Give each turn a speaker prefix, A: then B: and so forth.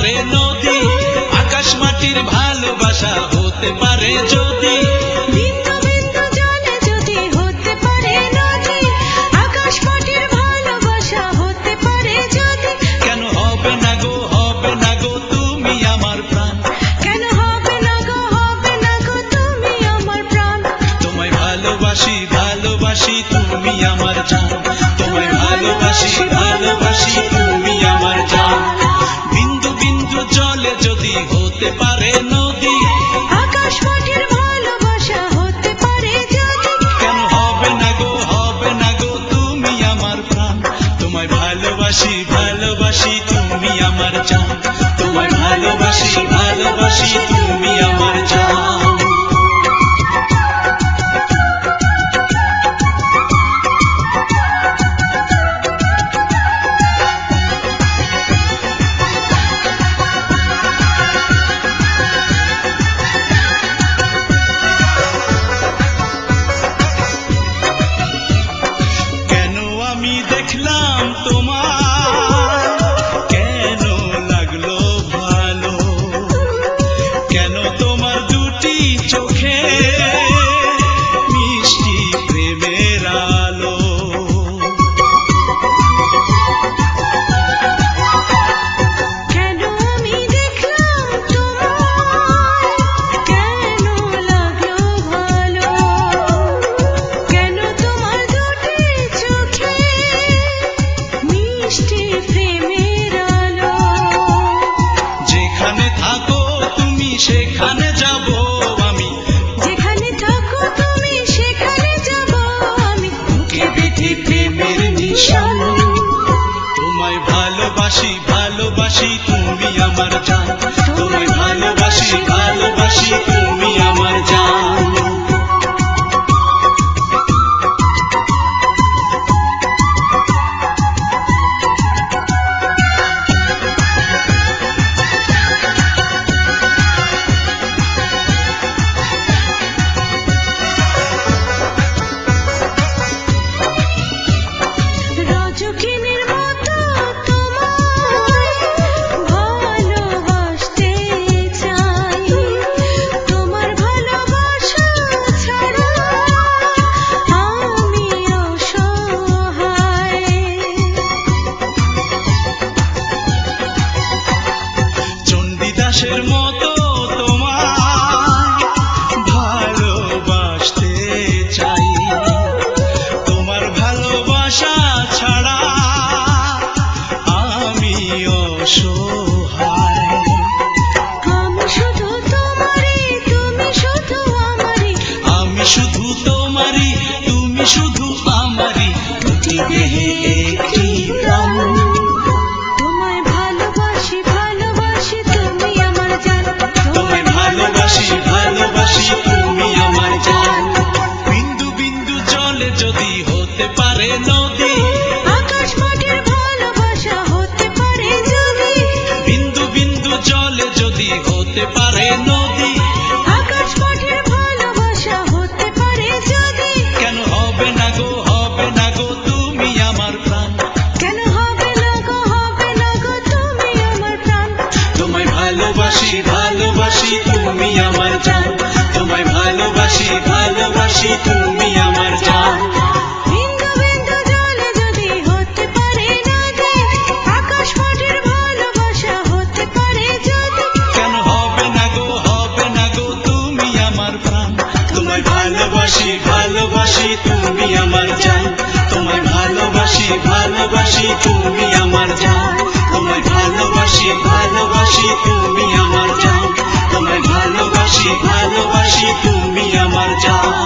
A: পারে নদী, আকাশ মাটির ভালোবাসা হতে পারে যদি।
B: বিন্দু বিন্দু জলে যদি হতে পারে নদী, আকাশ মাটির ভালোবাসা হতে পারে যদি।
A: কেন হবে না গো, হবে না গো তুমি আমার প্রাণ।
B: কেন হবে না গো, হবে না গো তুমি আমার প্রাণ।
A: তোমায় ভালোবাসি, ভালোবাসি তুমি আমার জান। তোমায় ভালোবাসি, ভালোবাসি তুমি আমার জান। বিন্দু বিন্দু জলে যদি হতে পারে নদী,
B: আকাশ মাটির ভালোবাসা হতে পারে যদি।
A: কেন হবে না গো, হবে না গো তুমি আমার প্রাণ। তোমায় ভালোবাসি, ভালোবাসি তুমি আমার জান। তোমায় ভালোবাসি, ভালোবাসি তুমি আমার জান। আমি দেখলাম তোমার, কেন লাগলো ভালো, কেন তোমার দুটি চোখে মিষ্টি প্রেমের আলো।
B: কেন আমি দেখলাম তোমার, কেন লাগলো ভালো, কেন তোমার দুটি চোখে মিষ্টি প্রেমের আলো।
A: যেখানে থাকো তুমি সেখানে যাব আমি,
B: যেখানে থাকো তুমি সেখানে যাব আমি,
A: বুকে বেঁধে প্রেমের নিশান। তোমায় ভালোবাসি, ভালোবাসি তুমি আমার জান। তোমায় ভালোবাসি, ভালোবাসি তুমি আমার জান।
B: রাজকিনীর মতো তোমায় ভালোবাসতে চাই, তোমার ভালোবাসা ছাড়া আমি অসহায়।
A: চণ্ডীদাসের মতো তোমায় ভালোবাসতে চাই, তোমার ভালোবাসা ছাড়া আমি অসহায়।
B: আমি শুধু তোমারই, তুমি শুধু আমারই,
A: আমি শুধু তোমারই, তুমি শুধু আমারই, দুটি দেহে একটি প্রাণ।
B: তোমায় ভালোবাসি, ভালোবাসি তুমি আমার জান।
A: তোমায় ভালোবাসি, ভালোবাসি তুমি আমার জান। বিন্দু বিন্দু জলে যদি হতে পারে নদী,
B: আকাশ মাটির ভালোবাসা হতে পারে যদি।
A: বিন্দু বিন্দু জলে যদি হতে পারে নদী,
B: আকাশ মাটির ভালোবাসা হতে পারে যদি।
A: কেন হবে না গো, হবে না গো তুমি আমার প্রাণ।
B: কেন হবে না গো, হবে না গো তুমি আমার প্রাণ।
A: তোমায় ভালোবাসি, ভালোবাসি তুমি আমার জান। তোমায় ভালোবাসি, ভালোবাসি তুমি আমার জান।
B: বিন্দু বিন্দু জলে যদি হতে পারে নদী, আকাশ মাটির ভালোবাসা হতে পারে যদি।
A: কেন হবে না গো, হবে না গো তুমি আমার প্রাণ। তোমায় ভালোবাসি, ভালোবাসি তুমি আমার জান। তোমায় ভালোবাসি, ভালোবাসি তুমি আমার জান। তোমায় ভালোবাসি, ভালোবাসি তুমি আমার জান। তোমায় ভালোবাসি, ভালোবাসি তুমি আমার জান।